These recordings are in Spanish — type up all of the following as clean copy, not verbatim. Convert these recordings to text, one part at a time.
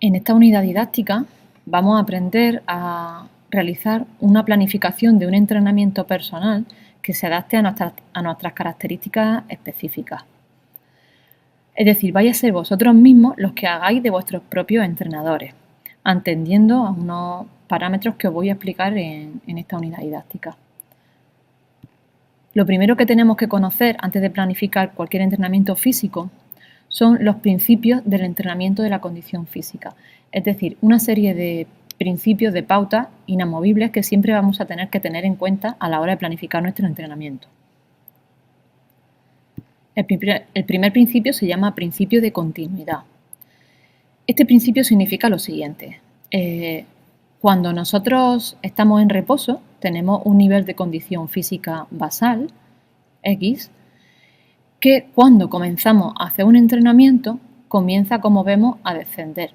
En esta unidad didáctica vamos a aprender a realizar una planificación de un entrenamiento personal que se adapte a nuestras características específicas. Es decir, vais a ser vosotros mismos los que hagáis de vuestros propios entrenadores, atendiendo a unos parámetros que os voy a explicar en esta unidad didáctica. Lo primero que tenemos que conocer antes de planificar cualquier entrenamiento físico son los principios del entrenamiento de la condición física, es decir, una serie de principios de pautas inamovibles que siempre vamos a tener que tener en cuenta a la hora de planificar nuestro entrenamiento. El primer principio se llama principio de continuidad. Este principio significa lo siguiente: cuando nosotros estamos en reposo, tenemos un nivel de condición física basal, X, que cuando comenzamos a hacer un entrenamiento, comienza, como vemos, a descender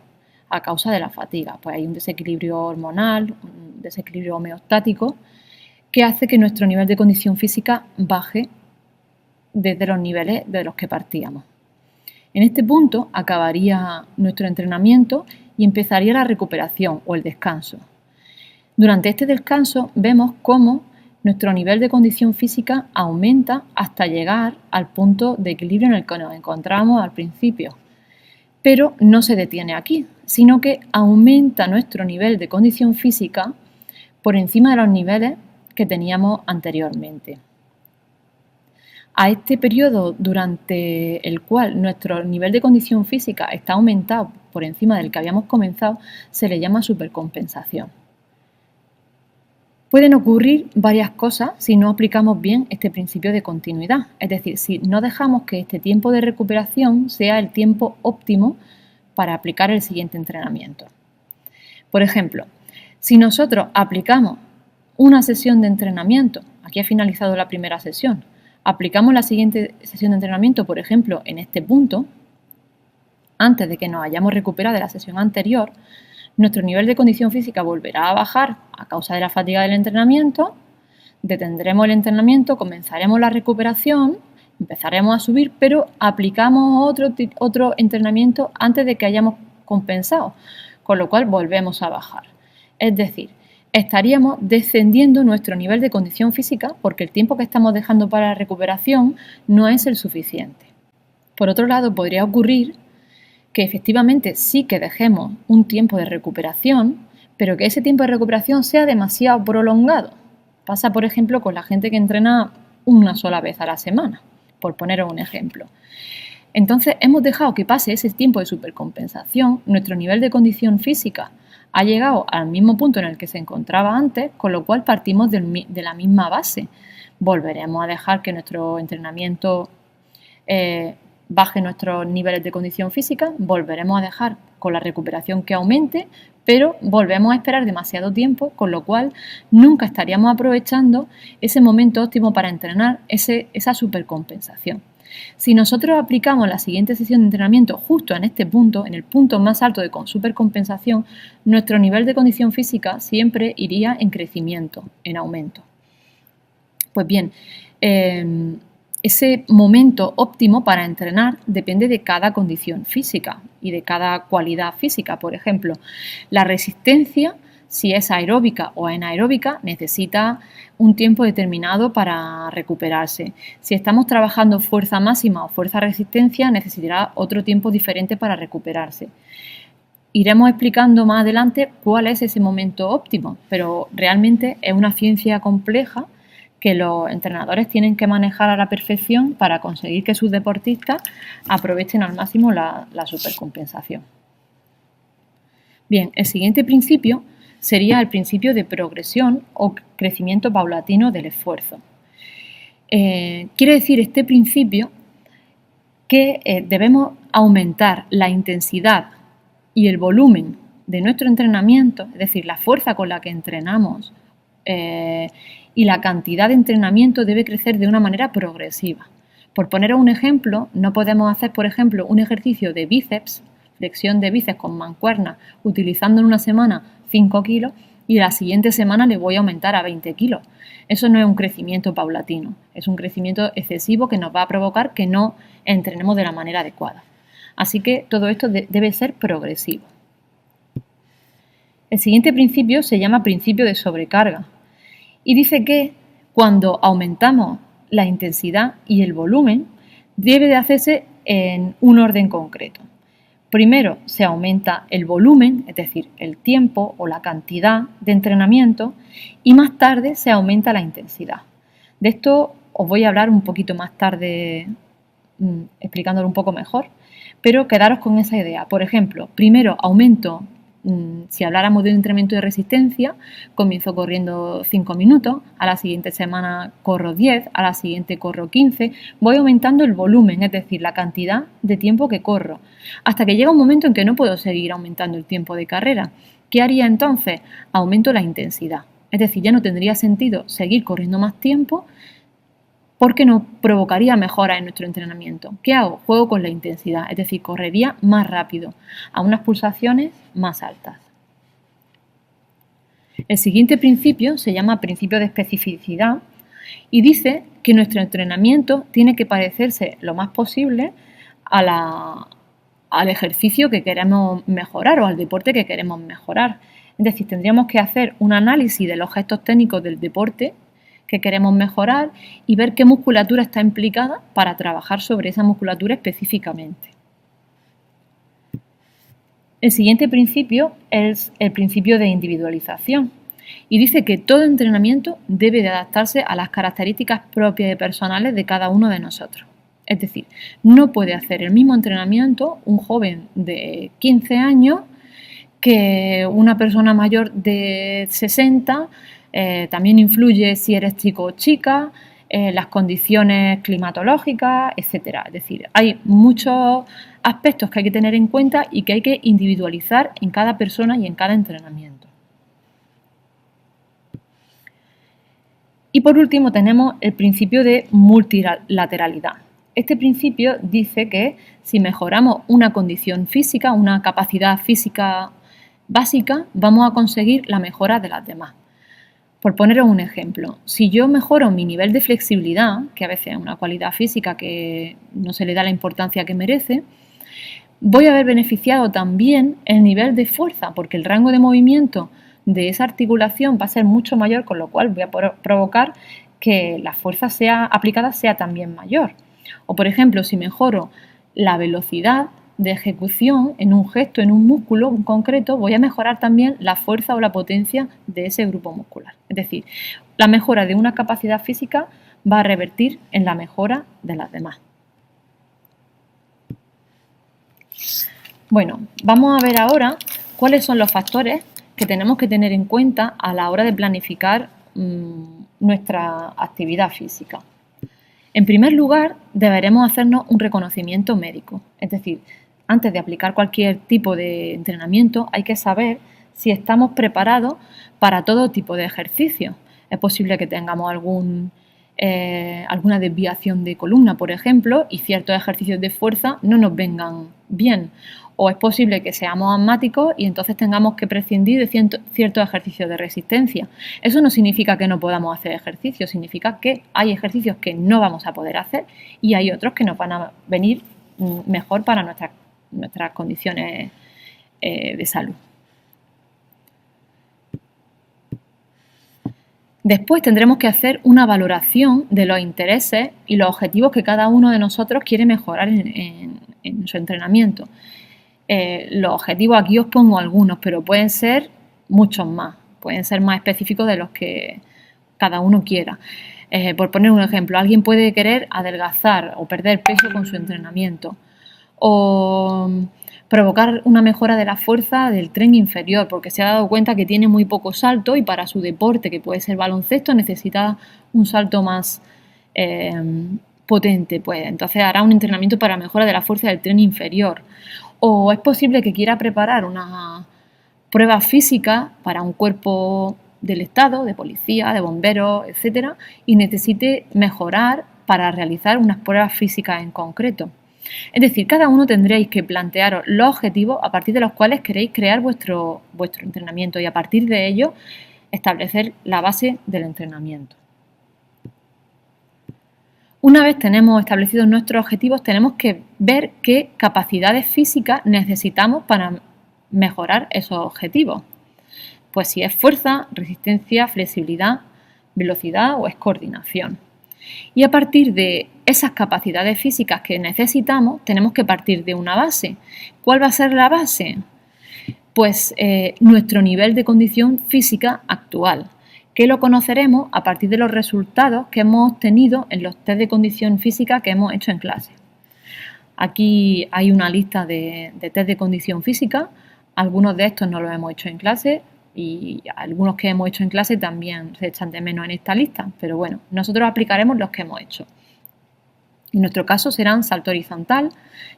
a causa de la fatiga. Pues hay un desequilibrio hormonal, un desequilibrio homeostático, que hace que nuestro nivel de condición física baje desde los niveles de los que partíamos. En este punto acabaría nuestro entrenamiento y empezaría la recuperación o el descanso. Durante este descanso vemos cómo nuestro nivel de condición física aumenta hasta llegar al punto de equilibrio en el que nos encontramos al principio. Pero no se detiene aquí, sino que aumenta nuestro nivel de condición física por encima de los niveles que teníamos anteriormente. A este periodo durante el cual nuestro nivel de condición física está aumentado por encima del que habíamos comenzado se le llama supercompensación. Pueden ocurrir varias cosas si no aplicamos bien este principio de continuidad, es decir, si no dejamos que este tiempo de recuperación sea el tiempo óptimo para aplicar el siguiente entrenamiento. Por ejemplo, si nosotros aplicamos una sesión de entrenamiento, aquí ha finalizado la primera sesión, aplicamos la siguiente sesión de entrenamiento, por ejemplo, en este punto, antes de que nos hayamos recuperado de la sesión anterior, nuestro nivel de condición física volverá a bajar a causa de la fatiga del entrenamiento, detendremos el entrenamiento, comenzaremos la recuperación, empezaremos a subir, pero aplicamos otro entrenamiento antes de que hayamos compensado, con lo cual volvemos a bajar. Es decir, estaríamos descendiendo nuestro nivel de condición física porque el tiempo que estamos dejando para la recuperación no es el suficiente. Por otro lado, podría ocurrir que efectivamente sí que dejemos un tiempo de recuperación, pero que ese tiempo de recuperación sea demasiado prolongado. Pasa, por ejemplo, con la gente que entrena una sola vez a la semana, por poner un ejemplo. Entonces, hemos dejado que pase ese tiempo de supercompensación, nuestro nivel de condición física ha llegado al mismo punto en el que se encontraba antes, con lo cual partimos de la misma base. Volveremos a dejar que nuestro entrenamiento baje nuestros niveles de condición física, volveremos a dejar con la recuperación que aumente, pero volvemos a esperar demasiado tiempo, con lo cual nunca estaríamos aprovechando ese momento óptimo para entrenar, esa supercompensación. Si nosotros aplicamos la siguiente sesión de entrenamiento justo en este punto, en el punto más alto de supercompensación, nuestro nivel de condición física siempre iría en crecimiento, en aumento. Pues bien, ese momento óptimo para entrenar depende de cada condición física y de cada cualidad física. Por ejemplo, la resistencia, si es aeróbica o anaeróbica, necesita un tiempo determinado para recuperarse. Si estamos trabajando fuerza máxima o fuerza resistencia, necesitará otro tiempo diferente para recuperarse. Iremos explicando más adelante cuál es ese momento óptimo, pero realmente es una ciencia compleja que los entrenadores tienen que manejar a la perfección para conseguir que sus deportistas aprovechen al máximo la supercompensación. Bien, el siguiente principio sería el principio de progresión o crecimiento paulatino del esfuerzo. Quiere decir este principio que debemos aumentar la intensidad y el volumen de nuestro entrenamiento, es decir, la fuerza con la que entrenamos, y la cantidad de entrenamiento debe crecer de una manera progresiva. Por poner un ejemplo, no podemos hacer, por ejemplo, un ejercicio de bíceps, flexión de bíceps con mancuerna, utilizando en una semana 5 kilos y la siguiente semana le voy a aumentar a 20 kilos. Eso no es un crecimiento paulatino, es un crecimiento excesivo que nos va a provocar que no entrenemos de la manera adecuada. Así que todo esto debe ser progresivo. El siguiente principio se llama principio de sobrecarga y dice que cuando aumentamos la intensidad y el volumen, debe de hacerse en un orden concreto. Primero se aumenta el volumen, es decir, el tiempo o la cantidad de entrenamiento, y más tarde se aumenta la intensidad. De esto os voy a hablar un poquito más tarde, explicándolo un poco mejor, pero quedaros con esa idea. Por ejemplo, primero aumento, si habláramos de un entrenamiento de resistencia, comienzo corriendo 5 minutos, a la siguiente semana corro 10, a la siguiente corro 15, voy aumentando el volumen, es decir, la cantidad de tiempo que corro, hasta que llega un momento en que no puedo seguir aumentando el tiempo de carrera. ¿Qué haría entonces? Aumento la intensidad, es decir, ya no tendría sentido seguir corriendo más tiempo porque no provocaría mejoras en nuestro entrenamiento. ¿Qué hago? Juego con la intensidad, es decir, correría más rápido, a unas pulsaciones más altas. El siguiente principio se llama principio de especificidad y dice que nuestro entrenamiento tiene que parecerse lo más posible al ejercicio que queremos mejorar o al deporte que queremos mejorar. Es decir, tendríamos que hacer un análisis de los gestos técnicos del deporte que queremos mejorar y ver qué musculatura está implicada para trabajar sobre esa musculatura específicamente. El siguiente principio es el principio de individualización y dice que todo entrenamiento debe de adaptarse a las características propias y personales de cada uno de nosotros. Es decir, no puede hacer el mismo entrenamiento un joven de 15 años que una persona mayor de 60. También influye si eres chico o chica, las condiciones climatológicas, etc. Es decir, hay muchos aspectos que hay que tener en cuenta y que hay que individualizar en cada persona y en cada entrenamiento. Y por último tenemos el principio de multilateralidad. Este principio dice que si mejoramos una condición física, una capacidad física básica, vamos a conseguir la mejora de las demás. Por poneros un ejemplo, si yo mejoro mi nivel de flexibilidad, que a veces es una cualidad física que no se le da la importancia que merece, voy a haber beneficiado también el nivel de fuerza, porque el rango de movimiento de esa articulación va a ser mucho mayor, con lo cual voy a provocar que la fuerza aplicada sea también mayor. O por ejemplo, si mejoro la velocidad de ejecución en un gesto, en un músculo en concreto, voy a mejorar también la fuerza o la potencia de ese grupo muscular. Es decir, la mejora de una capacidad física va a revertir en la mejora de las demás. Bueno, vamos a ver ahora cuáles son los factores que tenemos que tener en cuenta a la hora de planificar nuestra actividad física. En primer lugar, deberemos hacernos un reconocimiento médico, es decir, antes de aplicar cualquier tipo de entrenamiento hay que saber si estamos preparados para todo tipo de ejercicios. Es posible que tengamos alguna desviación de columna, por ejemplo, y ciertos ejercicios de fuerza no nos vengan bien. O es posible que seamos asmáticos y entonces tengamos que prescindir de ciertos ejercicios de resistencia. Eso no significa que no podamos hacer ejercicios, significa que hay ejercicios que no vamos a poder hacer y hay otros que nos van a venir mejor para nuestras condiciones de salud. Después tendremos que hacer una valoración de los intereses y los objetivos que cada uno de nosotros quiere mejorar en su entrenamiento. Los objetivos aquí os pongo algunos, pero pueden ser muchos más, pueden ser más específicos de los que cada uno quiera. Por poner un ejemplo, alguien puede querer adelgazar o perder peso con su entrenamiento, o provocar una mejora de la fuerza del tren inferior porque se ha dado cuenta que tiene muy poco salto y para su deporte, que puede ser baloncesto, necesita un salto más potente, pues entonces hará un entrenamiento para mejora de la fuerza del tren inferior. O es posible que quiera preparar una prueba física para un cuerpo del Estado, de policía, de bomberos, etcétera, y necesite mejorar para realizar unas pruebas físicas en concreto. Es decir, cada uno tendréis que plantearos los objetivos a partir de los cuales queréis crear vuestro entrenamiento y a partir de ello establecer la base del entrenamiento. Una vez tenemos establecidos nuestros objetivos, tenemos que ver qué capacidades físicas necesitamos para mejorar esos objetivos. Pues si es fuerza, resistencia, flexibilidad, velocidad o es coordinación. Y a partir de esas capacidades físicas que necesitamos, tenemos que partir de una base. ¿Cuál va a ser la base? Pues nuestro nivel de condición física actual, que lo conoceremos a partir de los resultados que hemos obtenido en los test de condición física que hemos hecho en clase. Aquí hay una lista de test de condición física, algunos de estos no los hemos hecho en clase y algunos que hemos hecho en clase también se echan de menos en esta lista, pero bueno, nosotros aplicaremos los que hemos hecho. En nuestro caso serán salto horizontal,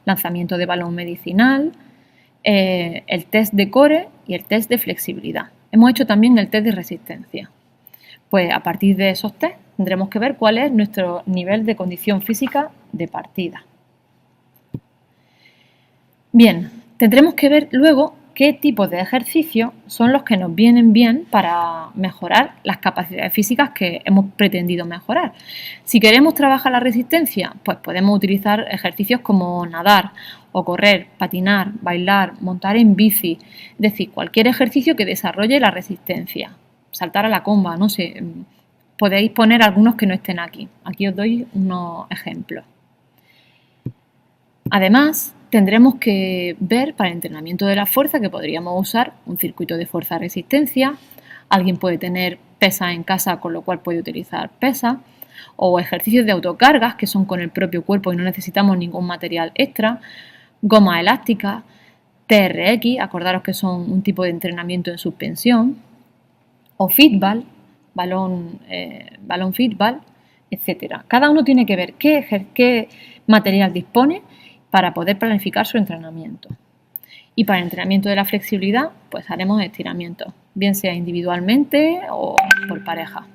lanzamiento de balón medicinal, el test de core y el test de flexibilidad. Hemos hecho también el test de resistencia. Pues a partir de esos test tendremos que ver cuál es nuestro nivel de condición física de partida. Bien, tendremos que ver luego qué tipos de ejercicios son los que nos vienen bien para mejorar las capacidades físicas que hemos pretendido mejorar. Si queremos trabajar la resistencia, pues podemos utilizar ejercicios como nadar o correr, patinar, bailar, montar en bici, es decir, cualquier ejercicio que desarrolle la resistencia, saltar a la comba, no sé, podéis poner algunos que no estén aquí. Aquí os doy unos ejemplos. Además, tendremos que ver para el entrenamiento de la fuerza que podríamos usar un circuito de fuerza-resistencia. Alguien puede tener pesas en casa, con lo cual puede utilizar pesas, o ejercicios de autocargas que son con el propio cuerpo y no necesitamos ningún material extra, goma elástica, TRX, acordaros que son un tipo de entrenamiento en suspensión, o fitball, balón fitball, etc. Cada uno tiene que ver qué material dispone para poder planificar su entrenamiento. Y para el entrenamiento de la flexibilidad, pues haremos estiramientos, bien sea individualmente o por pareja.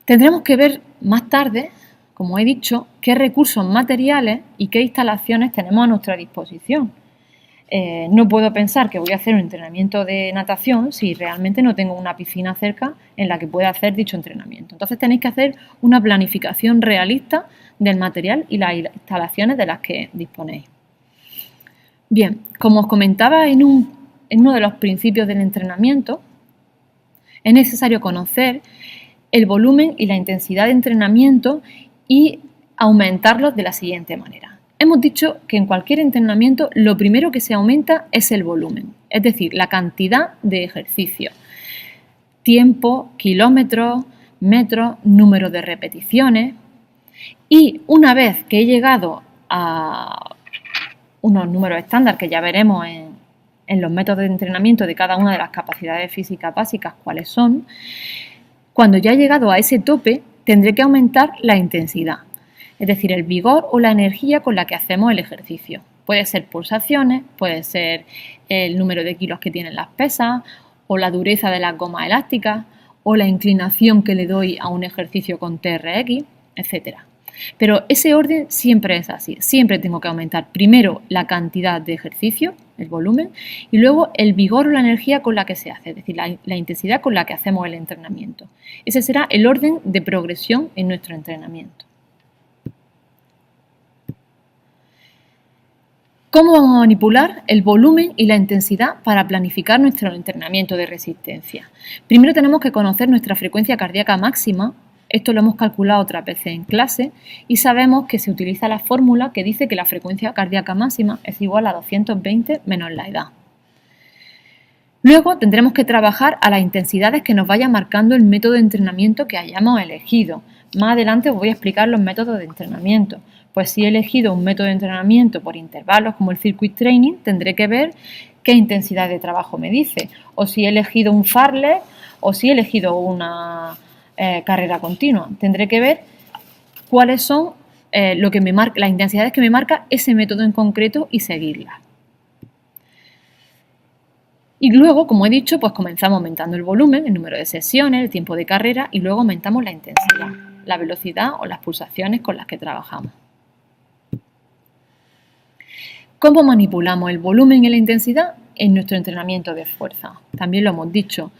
Tendremos que ver más tarde, como he dicho, qué recursos materiales y qué instalaciones tenemos a nuestra disposición. No puedo pensar que voy a hacer un entrenamiento de natación si realmente no tengo una piscina cerca en la que pueda hacer dicho entrenamiento. Entonces tenéis que hacer una planificación realista del material y las instalaciones de las que disponéis. Bien, como os comentaba en uno de los principios del entrenamiento, es necesario conocer el volumen y la intensidad de entrenamiento y aumentarlos de la siguiente manera. Hemos dicho que en cualquier entrenamiento lo primero que se aumenta es el volumen, es decir, la cantidad de ejercicios. Tiempo, kilómetros, metros, número de repeticiones. Y una vez que he llegado a unos números estándar que ya veremos en los métodos de entrenamiento de cada una de las capacidades físicas básicas, cuáles son, cuando ya he llegado a ese tope, tendré que aumentar la intensidad. Es decir, el vigor o la energía con la que hacemos el ejercicio. Puede ser pulsaciones, puede ser el número de kilos que tienen las pesas, o la dureza de las gomas elásticas, o la inclinación que le doy a un ejercicio con TRX, etc. Pero ese orden siempre es así. Siempre tengo que aumentar primero la cantidad de ejercicio, el volumen, y luego el vigor o la energía con la que se hace, es decir, la intensidad con la que hacemos el entrenamiento. Ese será el orden de progresión en nuestro entrenamiento. ¿Cómo vamos a manipular el volumen y la intensidad para planificar nuestro entrenamiento de resistencia? Primero tenemos que conocer nuestra frecuencia cardíaca máxima. Esto lo hemos calculado otras veces en clase y sabemos que se utiliza la fórmula que dice que la frecuencia cardíaca máxima es igual a 220 menos la edad. Luego tendremos que trabajar a las intensidades que nos vaya marcando el método de entrenamiento que hayamos elegido. Más adelante os voy a explicar los métodos de entrenamiento. Pues si he elegido un método de entrenamiento por intervalos como el circuit training, tendré que ver qué intensidad de trabajo me dice. O si he elegido un fartlek o si he elegido una carrera continua. Tendré que ver cuáles son las intensidades que me marca ese método en concreto y seguirlas. Y luego, como he dicho, pues comenzamos aumentando el volumen, el número de sesiones, el tiempo de carrera y luego aumentamos la intensidad, la velocidad o las pulsaciones con las que trabajamos. ¿Cómo manipulamos el volumen y la intensidad en nuestro entrenamiento de fuerza? También lo hemos dicho.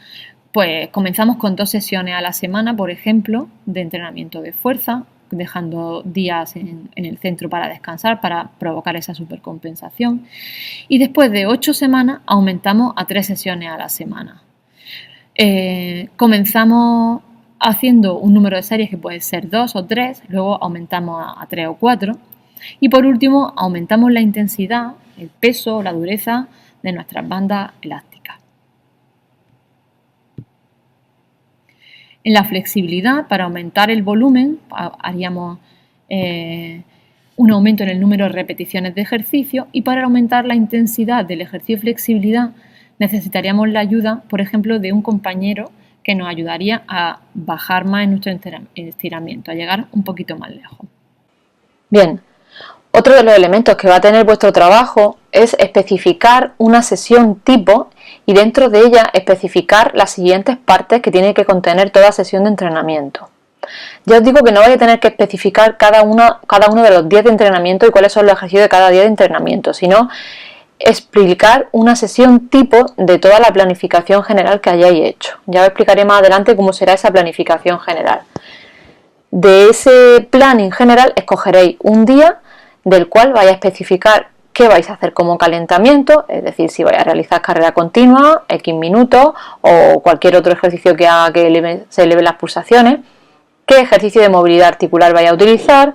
Pues comenzamos con 2 sesiones a la semana, por ejemplo, de entrenamiento de fuerza, dejando días en el centro para descansar, para provocar esa supercompensación. Y después de 8 semanas aumentamos a 3 sesiones a la semana. Comenzamos haciendo un número de series que puede ser 2 o 3, luego aumentamos a 3 o 4 y por último aumentamos la intensidad, el peso, la dureza de nuestras bandas elásticas. En la flexibilidad, para aumentar el volumen, haríamos un aumento en el número de repeticiones de ejercicio, y para aumentar la intensidad del ejercicio de flexibilidad necesitaríamos la ayuda, por ejemplo, de un compañero que nos ayudaría a bajar más en nuestro estiramiento, a llegar un poquito más lejos. Bien, otro de los elementos que va a tener vuestro trabajo es especificar una sesión tipo y dentro de ella especificar las siguientes partes que tiene que contener toda sesión de entrenamiento. Ya os digo que no vais a tener que especificar cada uno de los días de entrenamiento y cuáles son los ejercicios de cada día de entrenamiento, sino explicar una sesión tipo de toda la planificación general que hayáis hecho. Ya os explicaré más adelante cómo será esa planificación general. De ese plan en general escogeréis un día del cual vais a especificar qué vais a hacer como calentamiento, es decir, si vais a realizar carrera continua, X minutos o cualquier otro ejercicio que haga que se eleven las pulsaciones, qué ejercicio de movilidad articular vais a utilizar,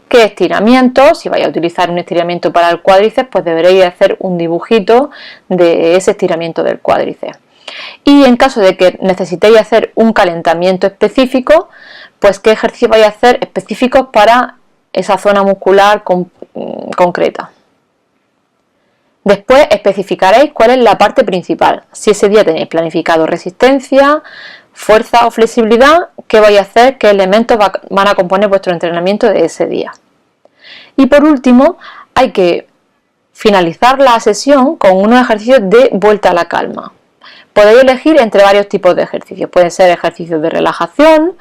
qué estiramiento, si vais a utilizar un estiramiento para el cuádriceps, pues deberéis hacer un dibujito de ese estiramiento del cuádriceps. Y en caso de que necesitéis hacer un calentamiento específico, pues qué ejercicio vais a hacer específicos para esa zona muscular concreta. Después especificaréis cuál es la parte principal. Si ese día tenéis planificado resistencia, fuerza o flexibilidad, qué vais a hacer, qué elementos van a componer vuestro entrenamiento de ese día. Y por último, hay que finalizar la sesión con unos ejercicios de vuelta a la calma. Podéis elegir entre varios tipos de ejercicios. Pueden ser ejercicios de relajación,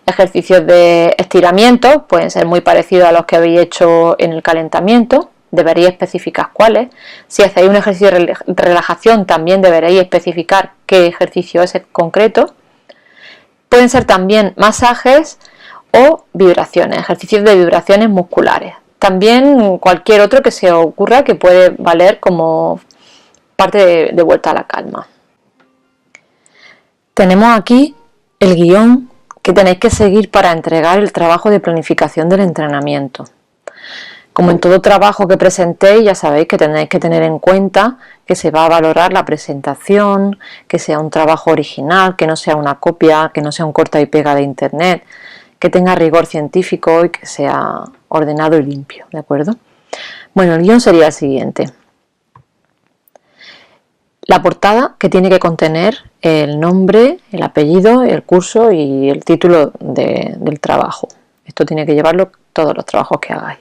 ejercicios de estiramiento, pueden ser muy parecidos a los que habéis hecho en el calentamiento. Deberéis especificar cuáles. Si hacéis un ejercicio de relajación, también deberéis especificar qué ejercicio es en concreto. Pueden ser también masajes o vibraciones, ejercicios de vibraciones musculares. También cualquier otro que se os ocurra que puede valer como parte de vuelta a la calma. Tenemos aquí el guión que tenéis que seguir para entregar el trabajo de planificación del entrenamiento. Como en todo trabajo que presentéis, ya sabéis que tenéis que tener en cuenta que se va a valorar la presentación, que sea un trabajo original, que no sea una copia, que no sea un corta y pega de internet, que tenga rigor científico y que sea ordenado y limpio, ¿de acuerdo? Bueno, el guión sería el siguiente. La portada, que tiene que contener el nombre, el apellido, el curso y el título del trabajo. Esto tiene que llevarlo todos los trabajos que hagáis.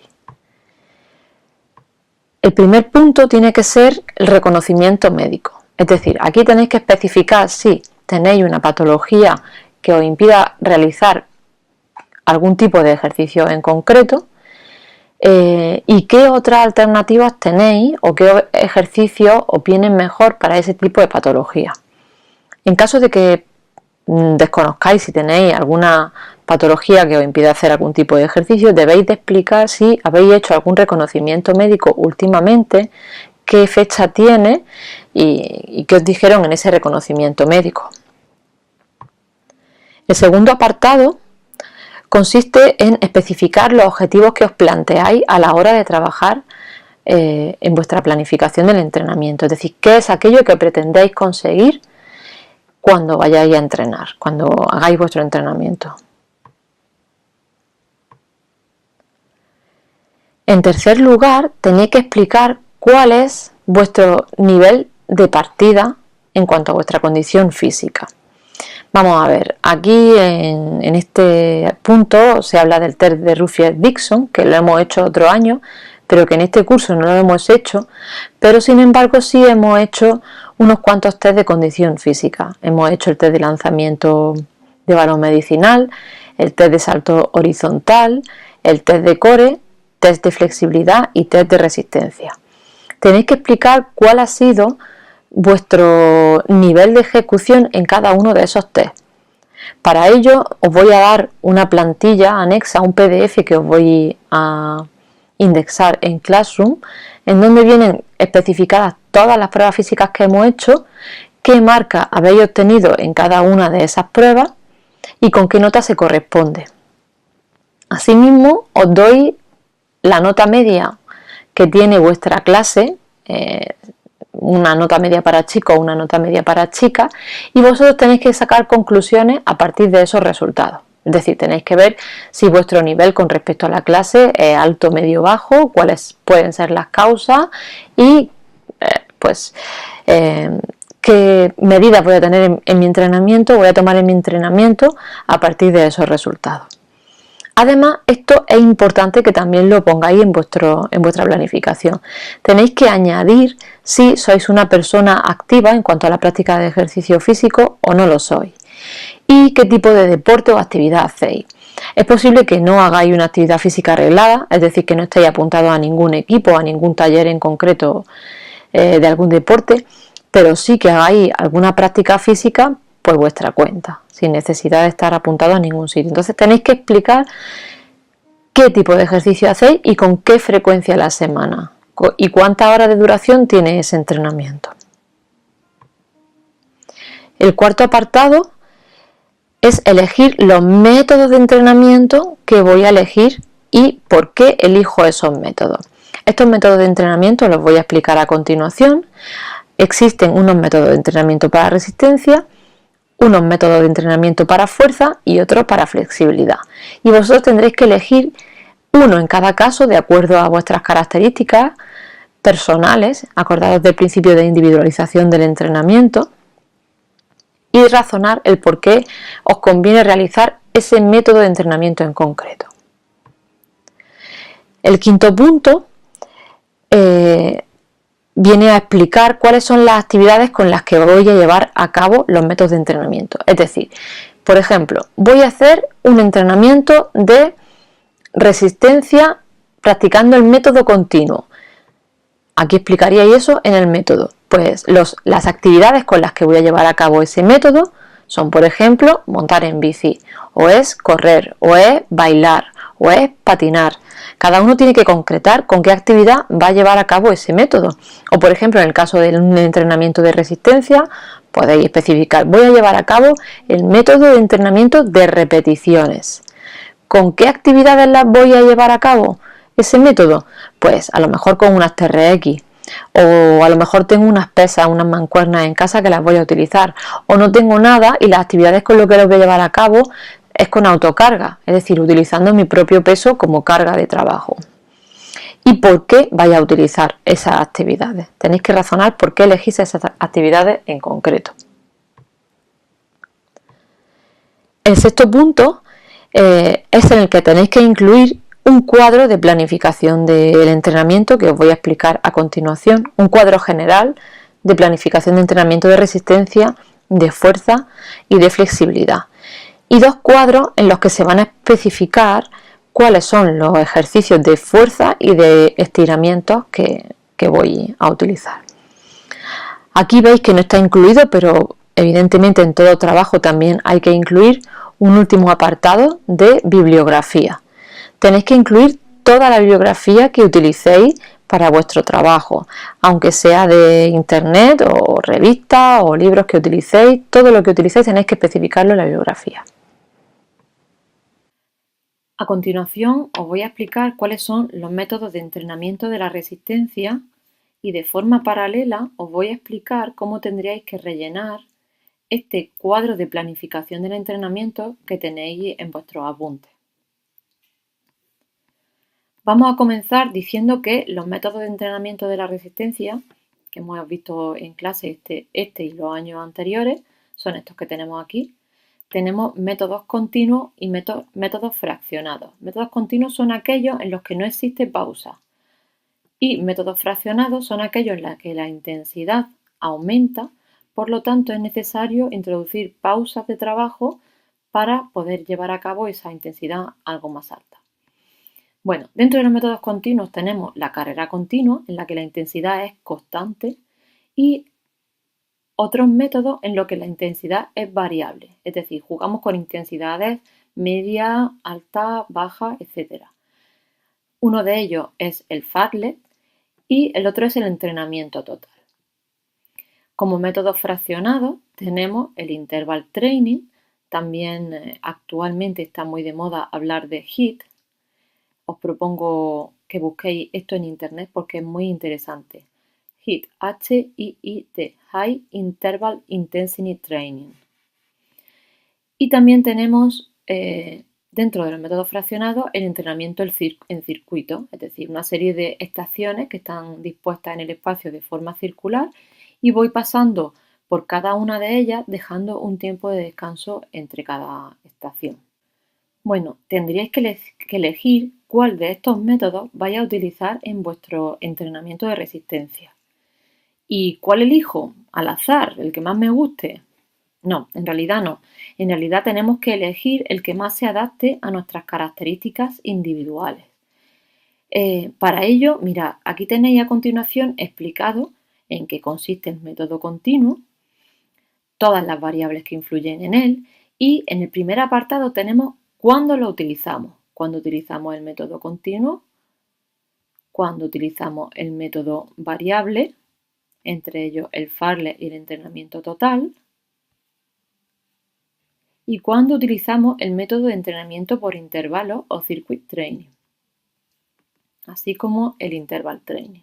El primer punto tiene que ser el reconocimiento médico. Es decir, aquí tenéis que especificar si tenéis una patología que os impida realizar algún tipo de ejercicio en concreto y qué otras alternativas tenéis o qué ejercicios os vienen mejor para ese tipo de patología. En caso de que desconozcáis si tenéis alguna patología que os impida hacer algún tipo de ejercicio, debéis de explicar si habéis hecho algún reconocimiento médico últimamente, qué fecha tiene y qué os dijeron en ese reconocimiento médico. El segundo apartado consiste en especificar los objetivos que os planteáis a la hora de trabajar en vuestra planificación del entrenamiento, es decir, qué es aquello que pretendéis conseguir cuando vayáis a entrenar, cuando hagáis vuestro entrenamiento. En tercer lugar, tenéis que explicar cuál es vuestro nivel de partida en cuanto a vuestra condición física. Vamos a ver, aquí en este punto se habla del test de Ruffier-Dixon, que lo hemos hecho otro año, pero que en este curso no lo hemos hecho, pero sin embargo sí hemos hecho unos cuantos test de condición física. Hemos hecho el test de lanzamiento de balón medicinal, el test de salto horizontal, el test de core, test de flexibilidad y test de resistencia. Tenéis que explicar cuál ha sido vuestro nivel de ejecución en cada uno de esos test. Para ello os voy a dar una plantilla anexa, un PDF que os voy a indexar en Classroom, en donde vienen especificadas todas las pruebas físicas que hemos hecho, qué marca habéis obtenido en cada una de esas pruebas y con qué nota se corresponde. Asimismo, os doy la nota media que tiene vuestra clase, una nota media para chicos, una nota media para chicas, y vosotros tenéis que sacar conclusiones a partir de esos resultados. Es decir, tenéis que ver si vuestro nivel con respecto a la clase es alto, medio, bajo, cuáles pueden ser las causas y qué medidas voy a tener en mi entrenamiento, voy a tomar en mi entrenamiento a partir de esos resultados. Además, esto es importante que también lo pongáis en vuestra planificación. Tenéis que añadir si sois una persona activa en cuanto a la práctica de ejercicio físico o no lo sois. Y qué tipo de deporte o actividad hacéis. Es posible que no hagáis una actividad física arreglada, es decir, que no estéis apuntados a ningún equipo, a ningún taller en concreto de algún deporte, pero sí que hagáis alguna práctica física por vuestra cuenta, sin necesidad de estar apuntado a ningún sitio. Entonces tenéis que explicar qué tipo de ejercicio hacéis y con qué frecuencia a la semana y cuántas horas de duración tiene ese entrenamiento. El cuarto apartado es elegir los métodos de entrenamiento que voy a elegir y por qué elijo esos métodos. Estos métodos de entrenamiento los voy a explicar a continuación. Existen unos métodos de entrenamiento para resistencia, unos métodos de entrenamiento para fuerza y otros para flexibilidad. Y vosotros tendréis que elegir uno en cada caso de acuerdo a vuestras características personales, acordados del principio de individualización del entrenamiento, y razonar el por qué os conviene realizar ese método de entrenamiento en concreto. El quinto punto viene a explicar cuáles son las actividades con las que voy a llevar a cabo los métodos de entrenamiento. Es decir, por ejemplo, voy a hacer un entrenamiento de resistencia practicando el método continuo. Aquí explicaría eso en el método. Pues las actividades con las que voy a llevar a cabo ese método son, por ejemplo, montar en bici, o es correr, o es bailar, o es patinar. Cada uno tiene que concretar con qué actividad va a llevar a cabo ese método. O, por ejemplo, en el caso de un entrenamiento de resistencia, podéis especificar, voy a llevar a cabo el método de entrenamiento de repeticiones. ¿Con qué actividades las voy a llevar a cabo ese método? Pues a lo mejor con unas TRX, o a lo mejor tengo unas pesas, unas mancuernas en casa que las voy a utilizar, o no tengo nada y las actividades con lo que los voy a llevar a cabo es con autocarga, es decir, utilizando mi propio peso como carga de trabajo. ¿Y por qué vais a utilizar esas actividades? Tenéis que razonar por qué elegís esas actividades en concreto. El sexto punto es en el que tenéis que incluir un cuadro de planificación del entrenamiento que os voy a explicar a continuación, un cuadro general de planificación de entrenamiento de resistencia, de fuerza y de flexibilidad, y dos cuadros en los que se van a especificar cuáles son los ejercicios de fuerza y de estiramientos que voy a utilizar. Aquí veis que no está incluido, pero evidentemente en todo trabajo también hay que incluir un último apartado de bibliografía. Tenéis que incluir toda la bibliografía que utilicéis para vuestro trabajo, aunque sea de internet o revistas o libros que utilicéis, todo lo que utilicéis tenéis que especificarlo en la bibliografía. A continuación os voy a explicar cuáles son los métodos de entrenamiento de la resistencia y de forma paralela os voy a explicar cómo tendríais que rellenar este cuadro de planificación del entrenamiento que tenéis en vuestros apuntes. Vamos a comenzar diciendo que los métodos de entrenamiento de la resistencia que hemos visto en clase este y los años anteriores son estos que tenemos aquí. Tenemos métodos continuos y métodos fraccionados. Métodos continuos son aquellos en los que no existe pausa y métodos fraccionados son aquellos en los que la intensidad aumenta, por lo tanto es necesario introducir pausas de trabajo para poder llevar a cabo esa intensidad algo más alta. Bueno, dentro de los métodos continuos tenemos la carrera continua, en la que la intensidad es constante, y otros métodos en los que la intensidad es variable, es decir, jugamos con intensidades media, alta, baja, etc. Uno de ellos es el Padlet y el otro es el entrenamiento total. Como método fraccionado tenemos el interval training, también actualmente está muy de moda hablar de HIIT. Os propongo que busquéis esto en internet porque es muy interesante. HIIT, H-I-I-T, High Interval Intensity Training. Y también tenemos dentro de los métodos fraccionados el entrenamiento en circuito, es decir, una serie de estaciones que están dispuestas en el espacio de forma circular y voy pasando por cada una de ellas dejando un tiempo de descanso entre cada estación. Bueno, tendríais que elegir cuál de estos métodos vais a utilizar en vuestro entrenamiento de resistencia. ¿Y cuál elijo? Al azar, el que más me guste. No, en realidad no. En realidad tenemos que elegir el que más se adapte a nuestras características individuales. Para ello, mirad, aquí tenéis a continuación explicado en qué consiste el método continuo, todas las variables que influyen en él y en el primer apartado tenemos cuándo lo utilizamos. Cuando utilizamos el método continuo, cuando utilizamos el método variable, entre ellos el Padlet y el entrenamiento total, y cuando utilizamos el método de entrenamiento por intervalos o circuit training, así como el interval training.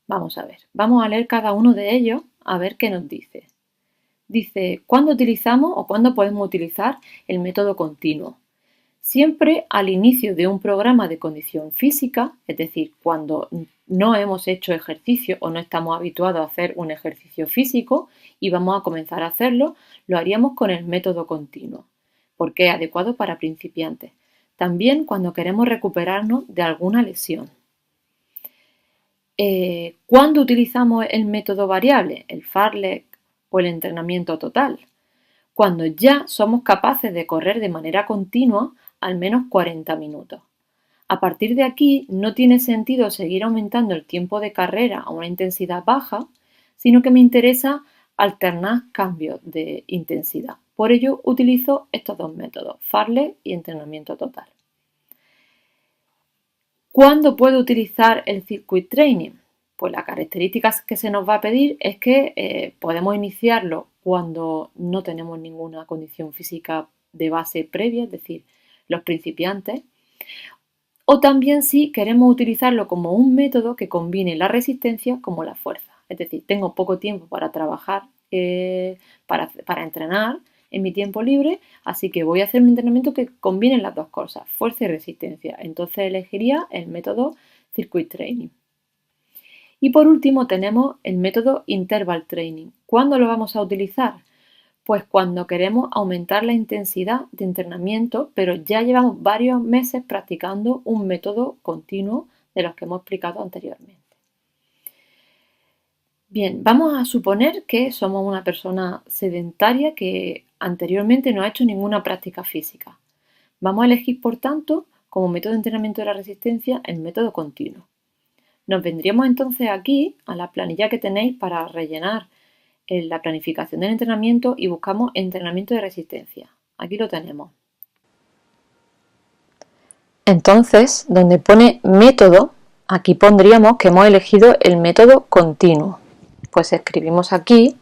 Vamos a ver, vamos a leer cada uno de ellos a ver qué nos dice. Dice, ¿cuándo utilizamos o cuándo podemos utilizar el método continuo? Siempre al inicio de un programa de condición física, es decir, cuando no hemos hecho ejercicio o no estamos habituados a hacer un ejercicio físico y vamos a comenzar a hacerlo, lo haríamos con el método continuo, porque es adecuado para principiantes. También cuando queremos recuperarnos de alguna lesión. ¿Cuándo utilizamos el método variable, el Padlet o el entrenamiento total? Cuando ya somos capaces de correr de manera continua al menos 40 minutos. A partir de aquí no tiene sentido seguir aumentando el tiempo de carrera a una intensidad baja, sino que me interesa alternar cambios de intensidad. Por ello utilizo estos dos métodos, Padlet y entrenamiento total. ¿Cuándo puedo utilizar el circuit training? Pues la característica que se nos va a pedir es que podemos iniciarlo cuando no tenemos ninguna condición física de base previa, es decir, los principiantes, o también si queremos utilizarlo como un método que combine la resistencia como la fuerza. Es decir, tengo poco tiempo para trabajar, para entrenar en mi tiempo libre, así que voy a hacer un entrenamiento que combine las dos cosas, fuerza y resistencia. Entonces elegiría el método Circuit Training. Y por último tenemos el método Interval Training. ¿Cuándo lo vamos a utilizar? Pues cuando queremos aumentar la intensidad de entrenamiento, pero ya llevamos varios meses practicando un método continuo de los que hemos explicado anteriormente. Bien, vamos a suponer que somos una persona sedentaria que anteriormente no ha hecho ninguna práctica física. Vamos a elegir, por tanto, como método de entrenamiento de la resistencia el método continuo. Nos vendríamos entonces aquí a la planilla que tenéis para rellenar la planificación del entrenamiento y buscamos entrenamiento de resistencia. Aquí lo tenemos. Entonces, donde pone método, aquí pondríamos que hemos elegido el método continuo. Pues escribimos aquí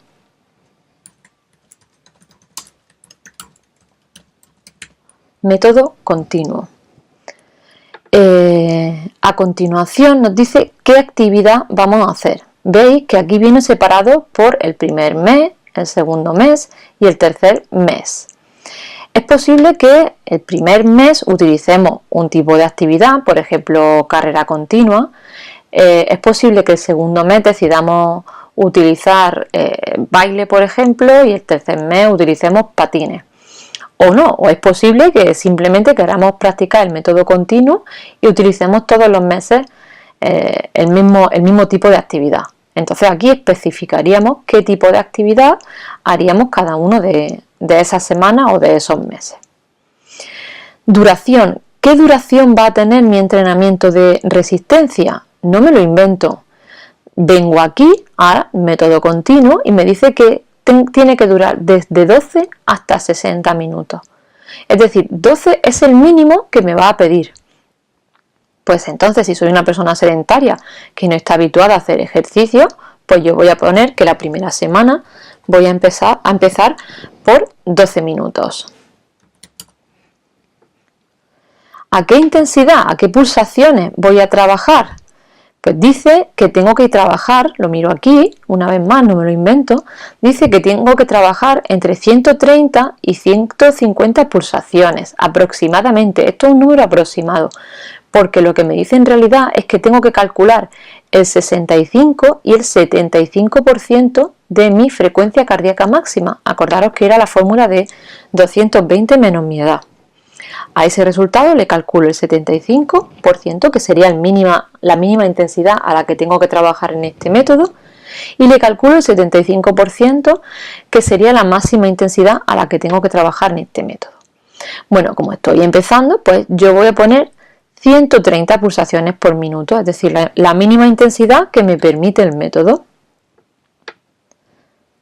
método continuo. A continuación nos dice qué actividad vamos a hacer. Veis que aquí viene separado por el primer mes, el segundo mes y el tercer mes. Es posible que el primer mes utilicemos un tipo de actividad, por ejemplo, carrera continua. Es posible que el segundo mes decidamos utilizar baile, por ejemplo, y el tercer mes utilicemos patines. O no, o es posible que simplemente queramos practicar el método continuo y utilicemos todos los meses el mismo tipo de actividad. Entonces aquí especificaríamos qué tipo de actividad haríamos cada uno de esas semanas o de esos meses. Duración. ¿Qué duración va a tener mi entrenamiento de resistencia? No me lo invento. vengo aquí al método continuo y me dice que tiene que durar desde 12 hasta 60 minutos. Es decir, 12 es el mínimo que me va a pedir. Pues entonces, si soy una persona sedentaria que no está habituada a hacer ejercicio, pues yo voy a poner que la primera semana voy a empezar por 12 minutos. ¿A qué intensidad, a qué pulsaciones voy a trabajar? Pues dice que tengo que trabajar, lo miro aquí, una vez más, no me lo invento, dice que tengo que trabajar entre 130 y 150 pulsaciones aproximadamente. Esto es un número aproximado, porque lo que me dice en realidad es que tengo que calcular el 65 y el 75% de mi frecuencia cardíaca máxima. Acordaros que era la fórmula de 220 menos mi edad. A ese resultado le calculo el 75%, que sería la mínima intensidad a la que tengo que trabajar en este método, y le calculo el 75%, que sería la máxima intensidad a la que tengo que trabajar en este método. Bueno, como estoy empezando, pues yo voy a poner 130 pulsaciones por minuto, es decir, la mínima intensidad que me permite el método.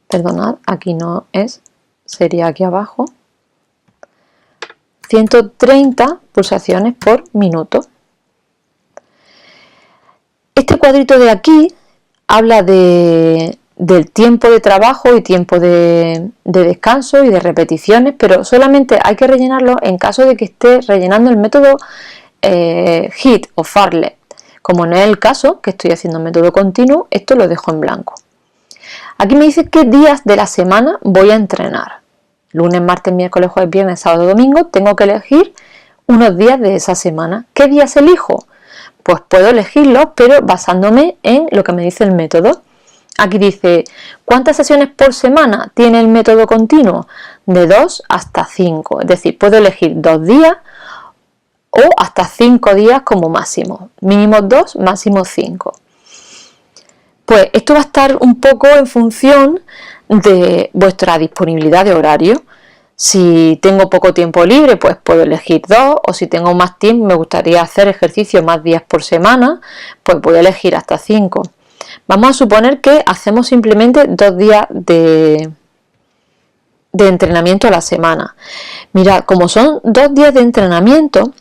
Perdonad, aquí no es, sería aquí abajo. 130 pulsaciones por minuto. Este cuadrito de aquí habla del tiempo de trabajo y tiempo de descanso y de repeticiones, pero solamente hay que rellenarlo en caso de que esté rellenando el método HIIT o Fartlek. Como no es el caso, que estoy haciendo método continuo, esto lo dejo en blanco. Aquí me dice qué días de la semana voy a entrenar. Lunes, martes, miércoles, jueves, viernes, sábado, domingo, tengo que elegir unos días de esa semana. ¿Qué días elijo? Pues puedo elegirlos, pero basándome en lo que me dice el método. Aquí dice, ¿cuántas sesiones por semana tiene el método continuo? De 2 hasta 5. Es decir, puedo elegir 2 días o hasta 5 días como máximo. Mínimo 2, máximo 5. Pues esto va a estar un poco en función de vuestra disponibilidad de horario. Si tengo poco tiempo libre, pues puedo elegir 2, o si tengo más tiempo, me gustaría hacer ejercicio más días por semana, pues voy a elegir hasta 5. Vamos a suponer que hacemos simplemente 2 días de entrenamiento a la semana. Mirad, como son 2 días de entrenamiento,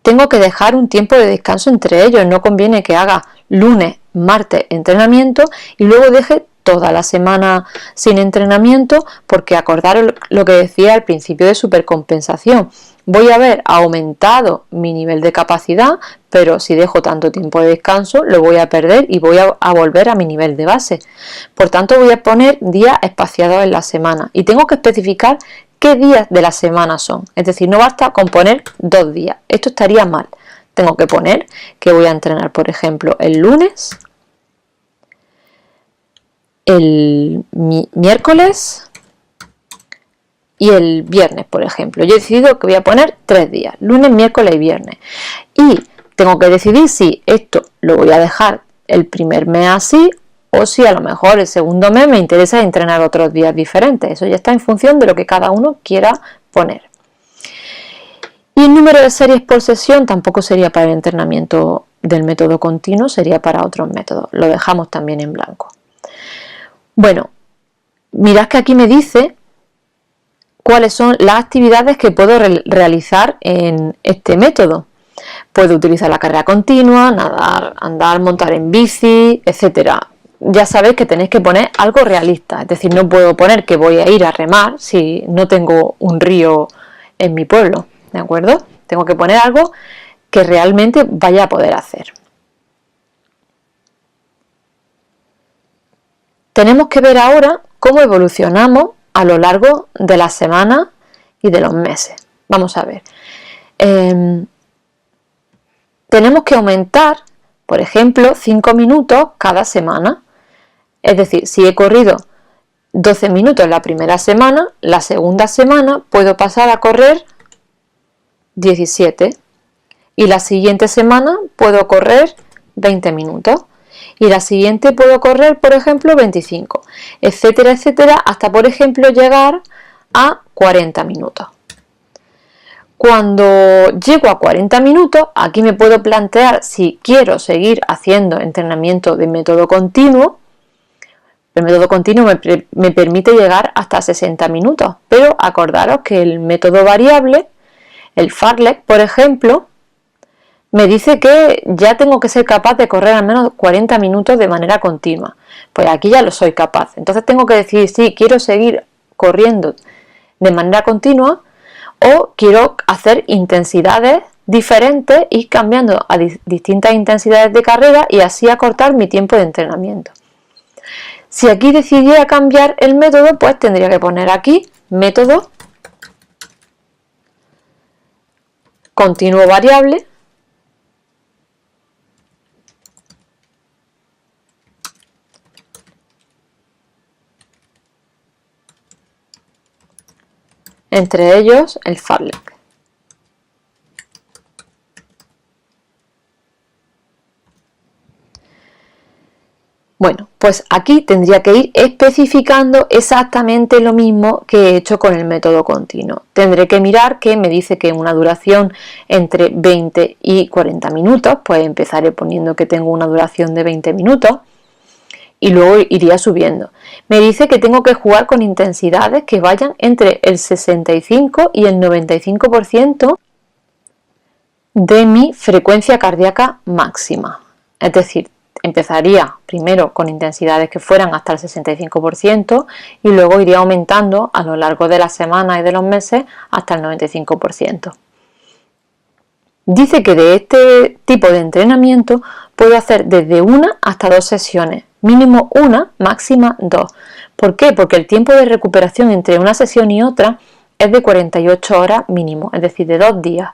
tengo que dejar un tiempo de descanso entre ellos. No conviene que haga lunes, martes entrenamiento y luego deje toda la semana sin entrenamiento, porque acordaros lo que decía al principio de supercompensación. Voy a haber aumentado mi nivel de capacidad, pero si dejo tanto tiempo de descanso lo voy a perder y voy a volver a mi nivel de base. Por tanto, voy a poner días espaciados en la semana y tengo que especificar qué días de la semana son. Es decir, no basta con poner 2 días, esto estaría mal. Tengo que poner que voy a entrenar, por ejemplo, el lunes, el miércoles y el viernes, por ejemplo. Yo he decidido que voy a poner 3 días, lunes, miércoles y viernes. Y tengo que decidir si esto lo voy a dejar el primer mes así, o si a lo mejor el segundo mes me interesa entrenar otros días diferentes. Eso ya está en función de lo que cada uno quiera poner. Y el número de series por sesión tampoco sería para el entrenamiento del método continuo, sería para otros métodos. Lo dejamos también en blanco. Bueno, mirad que aquí me dice cuáles son las actividades que puedo realizar en este método. Puedo utilizar la carrera continua, nadar, andar, montar en bici, etcétera. Ya sabéis que tenéis que poner algo realista, es decir, no puedo poner que voy a ir a remar si no tengo un río en mi pueblo, ¿de acuerdo? Tengo que poner algo que realmente vaya a poder hacer. Tenemos que ver ahora cómo evolucionamos a lo largo de las semanas y de los meses. Vamos a ver. Tenemos que aumentar, por ejemplo, 5 minutos cada semana. Es decir, si he corrido 12 minutos la primera semana, la segunda semana puedo pasar a correr 17. Y la siguiente semana puedo correr 20 minutos. Y la siguiente puedo correr, por ejemplo, 25, etcétera, etcétera, hasta, por ejemplo, llegar a 40 minutos. Cuando llego a 40 minutos, aquí me puedo plantear si quiero seguir haciendo entrenamiento de método continuo. El método continuo me permite llegar hasta 60 minutos, pero acordaros que el método variable, el Fartlek, por ejemplo, me dice que ya tengo que ser capaz de correr al menos 40 minutos de manera continua. Pues aquí ya lo soy capaz. Entonces tengo que decidir si quiero seguir corriendo de manera continua o quiero hacer intensidades diferentes y cambiando a distintas intensidades de carrera y así acortar mi tiempo de entrenamiento. Si aquí decidiera cambiar el método, pues tendría que poner aquí método continuo variable entre ellos el Fartlek. Bueno, pues aquí tendría que ir especificando exactamente lo mismo que he hecho con el método continuo. Tendré que mirar que me dice que una duración entre 20 y 40 minutos, pues empezaré poniendo que tengo una duración de 20 minutos y luego iría subiendo. Me dice que tengo que jugar con intensidades que vayan entre el 65 y el 95% de mi frecuencia cardíaca máxima. Es decir, empezaría primero con intensidades que fueran hasta el 65% y luego iría aumentando a lo largo de las semanas y de los meses hasta el 95%. Dice que de este tipo de entrenamiento puedo hacer desde una hasta 2 sesiones, mínimo una, máxima 2. ¿Por qué? Porque el tiempo de recuperación entre una sesión y otra es de 48 horas mínimo, es decir, de 2 días.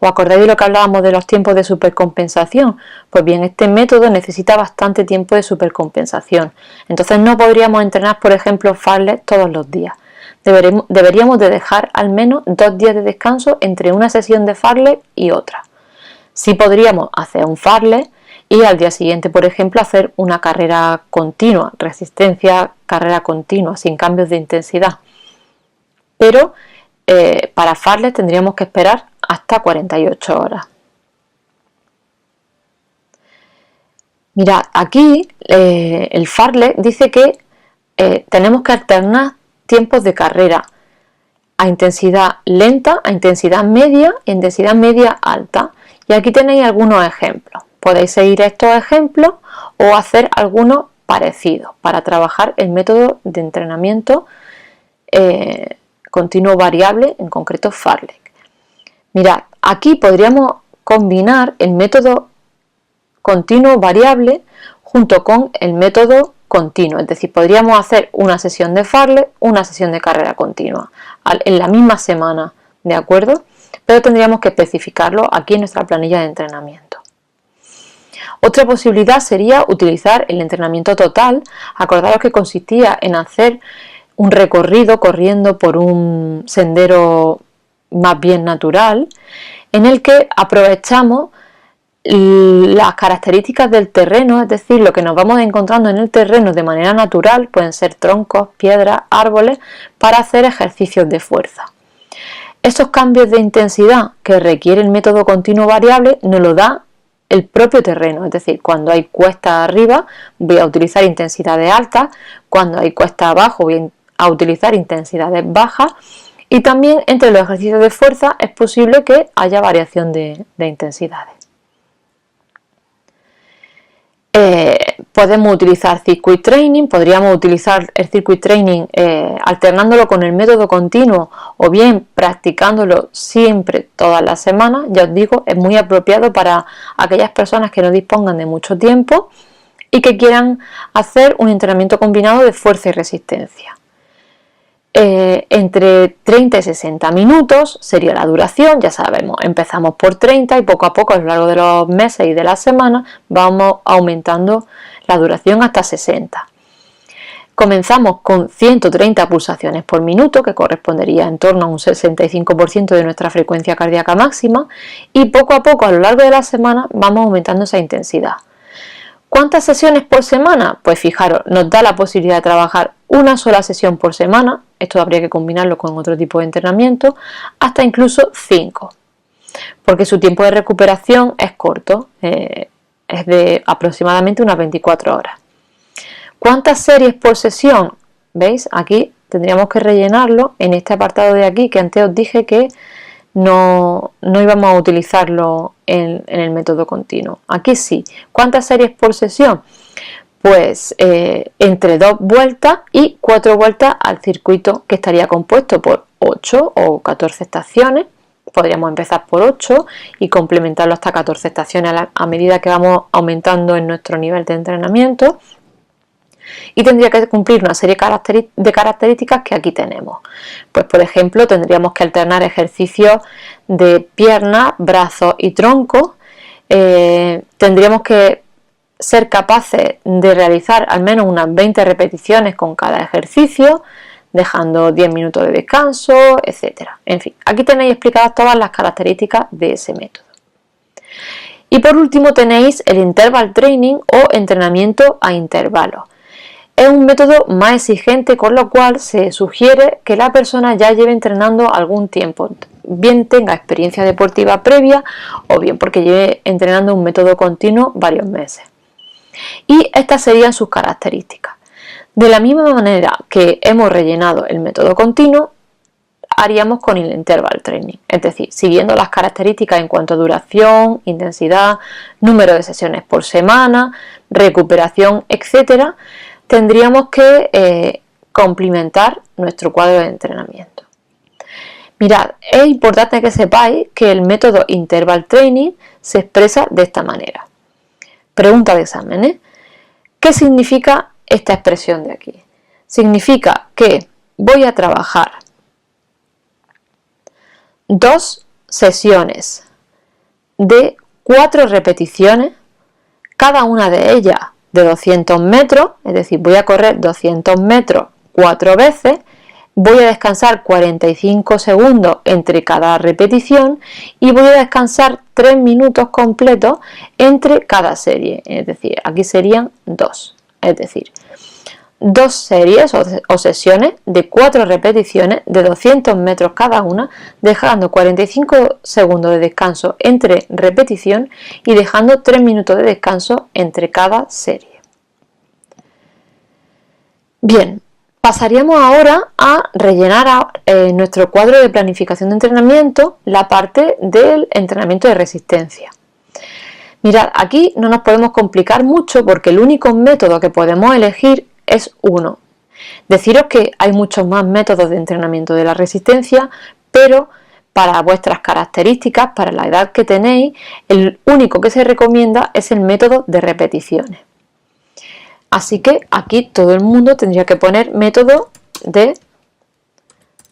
¿Os acordáis de lo que hablábamos de los tiempos de supercompensación? Pues bien, este método necesita bastante tiempo de supercompensación. Entonces no podríamos entrenar, por ejemplo, Fartlek todos los días. Deberíamos de dejar al menos 2 días de descanso entre una sesión de Fartlek y otra. Sí podríamos hacer un Fartlek y al día siguiente, por ejemplo, hacer una carrera continua, resistencia, carrera continua, sin cambios de intensidad. Pero para Fartlek tendríamos que esperar hasta 48 horas. Mirad, aquí el Fartlek dice que tenemos que alternar tiempos de carrera a intensidad lenta, a intensidad media e intensidad media alta. Y aquí tenéis algunos ejemplos. Podéis seguir estos ejemplos o hacer algunos parecidos para trabajar el método de entrenamiento continuo variable, en concreto Fartlek. Mirad, aquí podríamos combinar el método continuo variable junto con el método continuo, es decir, podríamos hacer una sesión de Fartlek, una sesión de carrera continua en la misma semana, ¿de acuerdo? Pero tendríamos que especificarlo aquí en nuestra planilla de entrenamiento. Otra posibilidad sería utilizar el entrenamiento total. Acordaros que consistía en hacer un recorrido corriendo por un sendero más bien natural, en el que aprovechamos las características del terreno, es decir, lo que nos vamos encontrando en el terreno de manera natural, pueden ser troncos, piedras, árboles, para hacer ejercicios de fuerza. Esos cambios de intensidad que requiere el método continuo variable nos lo da el propio terreno, es decir, cuando hay cuesta arriba voy a utilizar intensidades altas, cuando hay cuesta abajo voy a utilizar intensidades bajas y también entre los ejercicios de fuerza es posible que haya variación de intensidades. Podemos utilizar circuit training, podríamos utilizar el circuit training alternándolo con el método continuo o bien practicándolo siempre todas las semanas. Ya os digo, es muy apropiado para aquellas personas que no dispongan de mucho tiempo y que quieran hacer un entrenamiento combinado de fuerza y resistencia. Entre 30 y 60 minutos sería la duración, ya sabemos, empezamos por 30 y poco a poco a lo largo de los meses y de las semanas vamos aumentando la duración hasta 60. Comenzamos con 130 pulsaciones por minuto, que correspondería en torno a un 65% de nuestra frecuencia cardíaca máxima, y poco a poco a lo largo de la semana vamos aumentando esa intensidad. ¿Cuántas sesiones por semana? Pues fijaros, nos da la posibilidad de trabajar una sola sesión por semana, esto habría que combinarlo con otro tipo de entrenamiento, hasta incluso 5, porque su tiempo de recuperación es corto, es de aproximadamente unas 24 horas. ¿Cuántas series por sesión? ¿Veis? Aquí tendríamos que rellenarlo en este apartado de aquí, que antes os dije que no íbamos a utilizarlo en el método continuo. Aquí sí. ¿Cuántas series por sesión? Pues entre 2 vueltas y 4 vueltas al circuito, que estaría compuesto por 8 o 14 estaciones. Podríamos empezar por 8 y complementarlo hasta 14 estaciones a medida que vamos aumentando en nuestro nivel de entrenamiento. Y tendría que cumplir una serie de características que aquí tenemos. Pues por ejemplo, tendríamos que alternar ejercicios de piernas, brazos y tronco. Tendríamos que ser capaces de realizar al menos unas 20 repeticiones con cada ejercicio, dejando 10 minutos de descanso, etcétera. En fin, aquí tenéis explicadas todas las características de ese método. Y por último tenéis el interval training o entrenamiento a intervalos. Es un método más exigente, con lo cual se sugiere que la persona ya lleve entrenando algún tiempo, bien tenga experiencia deportiva previa o bien porque lleve entrenando un método continuo varios meses. Y estas serían sus características. De la misma manera que hemos rellenado el método continuo, haríamos con el interval training, es decir, siguiendo las características en cuanto a duración, intensidad, número de sesiones por semana, recuperación, etcétera. Tendríamos que complementar nuestro cuadro de entrenamiento. Mirad, es importante que sepáis que el método interval training se expresa de esta manera. Pregunta de examen, ¿qué significa esta expresión de aquí? Significa que voy a trabajar 2 sesiones de 4 repeticiones, cada una de ellas de 200 metros, es decir, voy a correr 200 metros 4 veces, voy a descansar 45 segundos entre cada repetición y voy a descansar 3 minutos completos entre cada serie, es decir, aquí serían 2, es decir, 2 series o sesiones de 4 repeticiones de 200 metros cada una, dejando 45 segundos de descanso entre repetición y dejando 3 minutos de descanso entre cada serie. Bien, pasaríamos ahora a rellenar en nuestro cuadro de planificación de entrenamiento la parte del entrenamiento de resistencia. Mirad, aquí no nos podemos complicar mucho porque el único método que podemos elegir es uno. Deciros que hay muchos más métodos de entrenamiento de la resistencia, pero para vuestras características, para la edad que tenéis, el único que se recomienda es el método de repeticiones. Así que aquí todo el mundo tendría que poner método de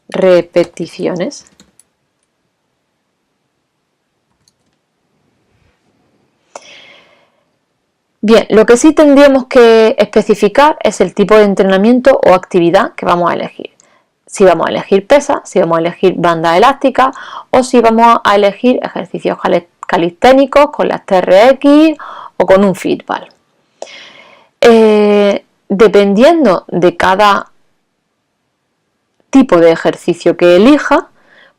repeticiones. Bien, lo que sí tendríamos que especificar es el tipo de entrenamiento o actividad que vamos a elegir. Si vamos a elegir pesas, si vamos a elegir bandas elásticas o si vamos a elegir ejercicios calisténicos con las TRX o con un fitball. Dependiendo de cada tipo de ejercicio que elija,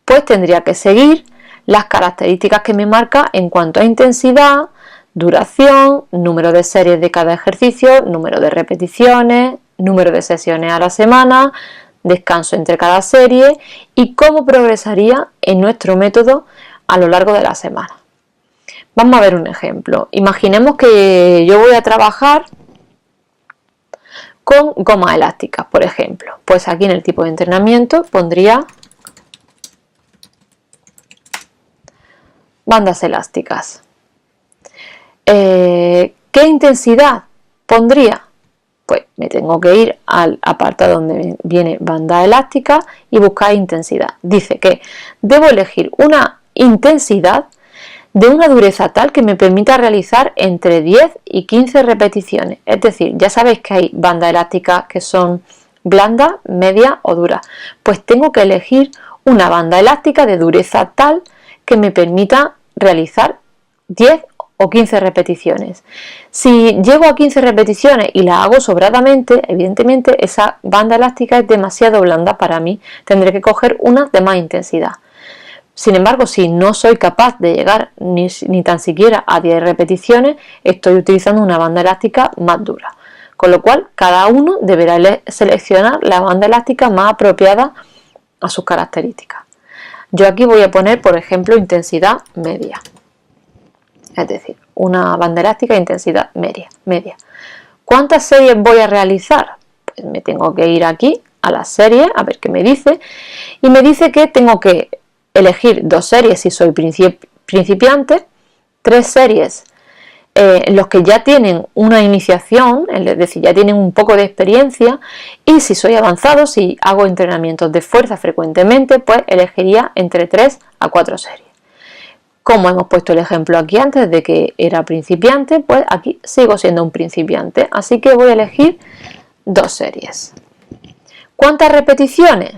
pues tendría que seguir las características que me marca en cuanto a intensidad, duración, número de series de cada ejercicio, número de repeticiones, número de sesiones a la semana, descanso entre cada serie y cómo progresaría en nuestro método a lo largo de la semana. Vamos a ver un ejemplo. Imaginemos que yo voy a trabajar con gomas elásticas, por ejemplo. Pues aquí en el tipo de entrenamiento pondría bandas elásticas. ¿Qué intensidad pondría? Pues me tengo que ir al apartado donde viene banda elástica y buscar intensidad. Dice que debo elegir una intensidad de una dureza tal que me permita realizar entre 10 y 15 repeticiones. Es decir, ya sabéis que hay bandas elásticas que son blandas, medias o duras. Pues tengo que elegir una banda elástica de dureza tal que me permita realizar 10 o 15 repeticiones. Si llego a 15 repeticiones y la hago sobradamente, evidentemente esa banda elástica es demasiado blanda para mí, tendré que coger una de más intensidad. Sin embargo, si no soy capaz de llegar ni tan siquiera a 10 repeticiones, estoy utilizando una banda elástica más dura. Con lo cual, cada uno deberá seleccionar la banda elástica más apropiada a sus características. Yo aquí voy a poner, por ejemplo, intensidad media. Es decir, una banda elástica de intensidad media. ¿Cuántas series voy a realizar? Pues me tengo que ir aquí a las series, a ver qué me dice. Y me dice que tengo que elegir 2 series si soy principiante, 3 series los que ya tienen una iniciación, es decir, ya tienen un poco de experiencia, y si soy avanzado, si hago entrenamientos de fuerza frecuentemente, pues elegiría entre 3 a 4 series. Como hemos puesto el ejemplo aquí antes de que era principiante, pues aquí sigo siendo un principiante, así que voy a elegir 2 series. ¿Cuántas repeticiones?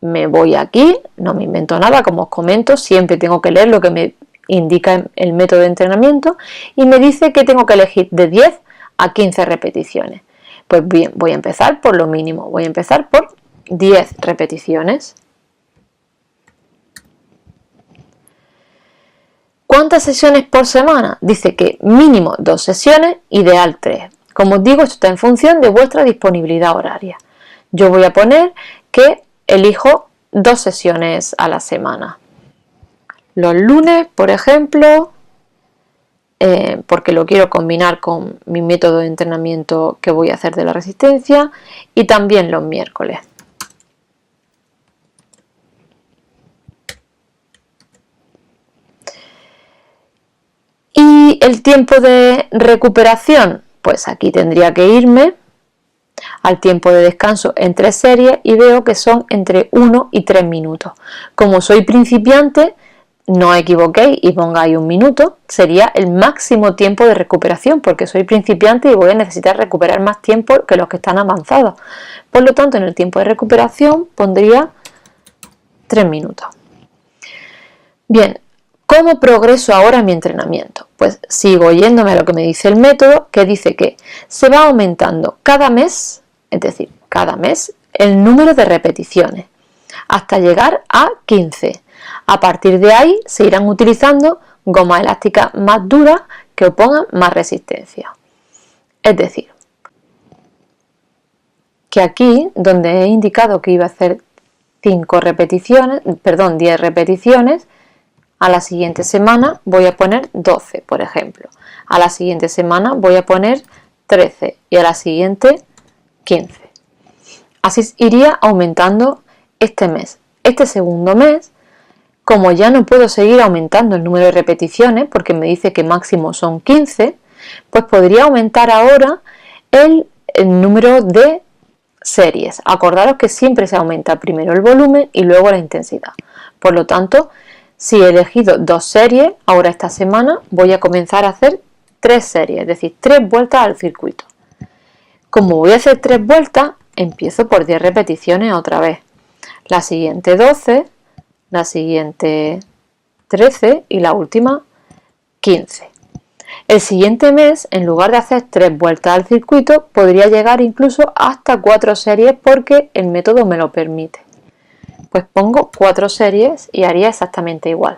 Me voy aquí, no me invento nada, como os comento, siempre tengo que leer lo que me indica el método de entrenamiento y me dice que tengo que elegir de 10 a 15 repeticiones. Pues bien, voy a empezar por lo mínimo, voy a empezar por 10 repeticiones. ¿Cuántas sesiones por semana? Dice que mínimo 2 sesiones, ideal 3. Como os digo, esto está en función de vuestra disponibilidad horaria. Yo voy a poner que elijo 2 sesiones a la semana. Los lunes, por ejemplo, porque lo quiero combinar con mi método de entrenamiento que voy a hacer de la resistencia, y también los miércoles. Y el tiempo de recuperación, pues aquí tendría que irme al tiempo de descanso entre series y veo que son entre 1 y 3 minutos. Como soy principiante, no os equivoquéis y pongáis 1 minuto, sería el máximo tiempo de recuperación porque soy principiante y voy a necesitar recuperar más tiempo que los que están avanzados. Por lo tanto, en el tiempo de recuperación pondría 3 minutos. Bien, ¿cómo progreso ahora en mi entrenamiento? Pues sigo yéndome a lo que me dice el método, que dice que se va aumentando cada mes, es decir, cada mes, el número de repeticiones, hasta llegar a 15. A partir de ahí se irán utilizando gomas elásticas más duras que opongan más resistencia. Es decir, que aquí, donde he indicado que iba a hacer 10 repeticiones, a la siguiente semana voy a poner 12, por ejemplo. A la siguiente semana voy a poner 13 y a la siguiente 15. Así iría aumentando este mes. Este segundo mes, como ya no puedo seguir aumentando el número de repeticiones, porque me dice que máximo son 15, pues podría aumentar ahora el número de series. Acordaros que siempre se aumenta primero el volumen y luego la intensidad. Por lo tanto, si he elegido 2 series, ahora esta semana voy a comenzar a hacer 3 series, es decir, 3 vueltas al circuito. Como voy a hacer 3 vueltas, empiezo por 10 repeticiones otra vez. La siguiente 12, la siguiente 13 y la última 15. El siguiente mes, en lugar de hacer 3 vueltas al circuito, podría llegar incluso hasta 4 series porque el método me lo permite. Pues pongo 4 series y haría exactamente igual.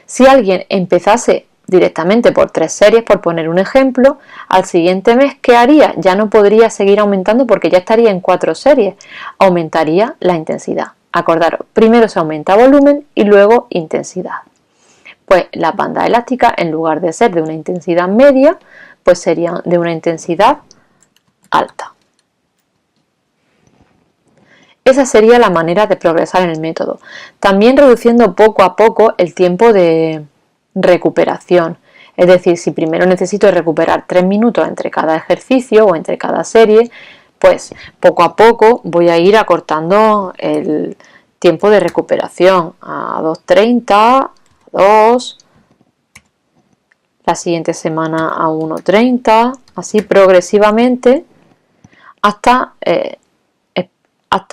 Si alguien empezase directamente por 3 series, por poner un ejemplo, al siguiente mes, ¿qué haría? Ya no podría seguir aumentando porque ya estaría en 4 series. Aumentaría la intensidad. Acordaros, primero se aumenta volumen y luego intensidad. Pues las bandas elásticas, en lugar de ser de una intensidad media, pues serían de una intensidad alta. Esa sería la manera de progresar en el método. También reduciendo poco a poco el tiempo de recuperación. Es decir, si primero necesito recuperar 3 minutos entre cada ejercicio o entre cada serie, pues poco a poco voy a ir acortando el tiempo de recuperación a 2:30, 2, la siguiente semana a 1:30, así progresivamente hasta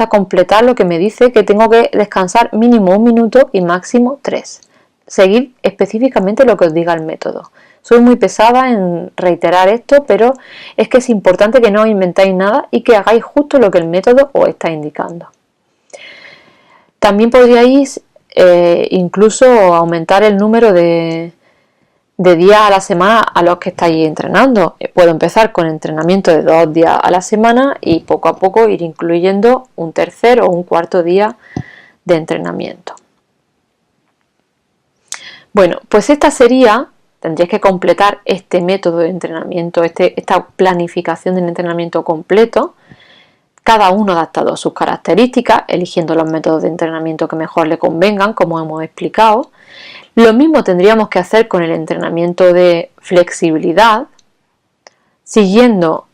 completar lo que me dice que tengo que descansar mínimo 1 minuto y máximo 3. Seguid específicamente lo que os diga el método. Soy muy pesada en reiterar esto, pero es que es importante que no os inventáis nada y que hagáis justo lo que el método os está indicando. También podríais incluso aumentar el número de días a la semana a los que estáis entrenando. Puedo empezar con entrenamiento de 2 días a la semana y poco a poco ir incluyendo un tercer o un cuarto día de entrenamiento. Bueno, pues tendríais que completar este método de entrenamiento, esta planificación del entrenamiento completo, cada uno adaptado a sus características, eligiendo los métodos de entrenamiento que mejor le convengan, como hemos explicado. Lo mismo tendríamos que hacer con el entrenamiento de flexibilidad, siguiendo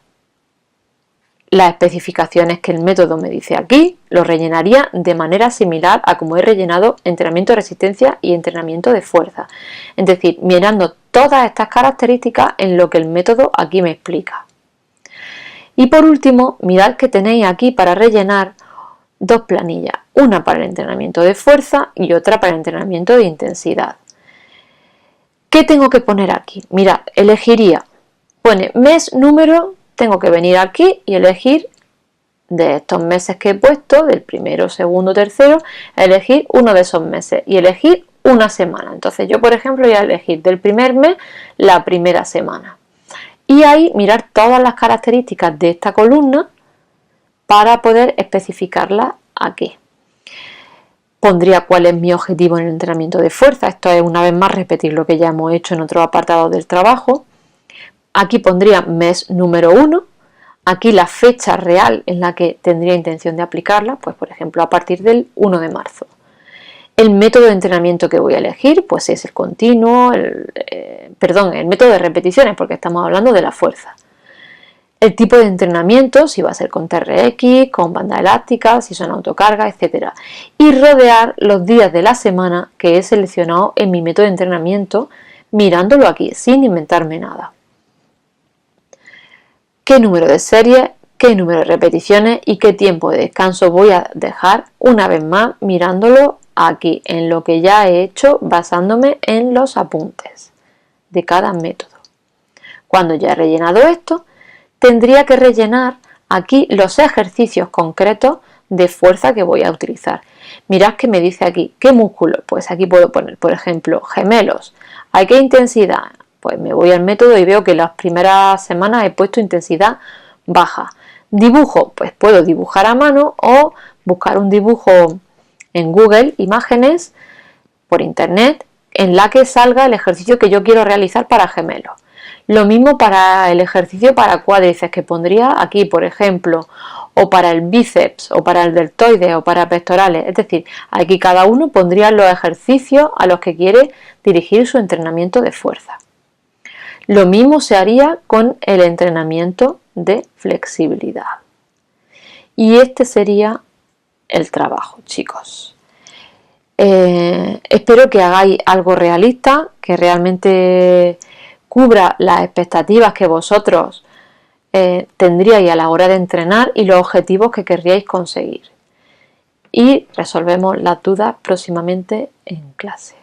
las especificaciones que el método me dice aquí. Lo rellenaría de manera similar a como he rellenado entrenamiento de resistencia y entrenamiento de fuerza. Es decir, mirando todas estas características en lo que el método aquí me explica. Y por último, mirad que tenéis aquí para rellenar 2 planillas, una para el entrenamiento de fuerza y otra para el entrenamiento de intensidad. ¿Qué tengo que poner aquí? Mirad, elegiría, pone mes, número, tengo que venir aquí y elegir de estos meses que he puesto, del primero, segundo, tercero, elegir uno de esos meses y elegir una semana. Entonces yo, por ejemplo, voy a elegir del primer mes la primera semana. Y ahí mirar todas las características de esta columna para poder especificarla aquí. Pondría cuál es mi objetivo en el entrenamiento de fuerza. Esto es una vez más repetir lo que ya hemos hecho en otros apartados del trabajo. Aquí pondría mes número 1. Aquí la fecha real en la que tendría intención de aplicarla, pues por ejemplo a partir del 1 de marzo. El método de entrenamiento que voy a elegir pues es el continuo, el método de repeticiones, porque estamos hablando de la fuerza. El tipo de entrenamiento, si va a ser con TRX, con banda elástica, si son autocargas, etc. Y rodear los días de la semana que he seleccionado en mi método de entrenamiento, mirándolo aquí, sin inventarme nada. ¿Qué número de series, qué número de repeticiones y qué tiempo de descanso voy a dejar? Una vez más, mirándolo aquí, en lo que ya he hecho, basándome en los apuntes de cada método. Cuando ya he rellenado esto, tendría que rellenar aquí los ejercicios concretos de fuerza que voy a utilizar. Mirad que me dice aquí, ¿qué músculo? Pues aquí puedo poner, por ejemplo, gemelos. ¿A qué intensidad? Pues me voy al método y veo que las primeras semanas he puesto intensidad baja. Dibujo, pues puedo dibujar a mano o buscar un dibujo en Google Imágenes por internet en la que salga el ejercicio que yo quiero realizar para gemelos. Lo mismo para el ejercicio para cuádriceps, que pondría aquí, por ejemplo, o para el bíceps, o para el deltoides, o para pectorales. Es decir, aquí cada uno pondría los ejercicios a los que quiere dirigir su entrenamiento de fuerza. Lo mismo se haría con el entrenamiento de flexibilidad. Y este sería el trabajo, chicos. Espero que hagáis algo realista, que realmente cubra las expectativas que vosotros tendríais a la hora de entrenar y los objetivos que querríais conseguir. Y resolvemos las dudas próximamente en clase.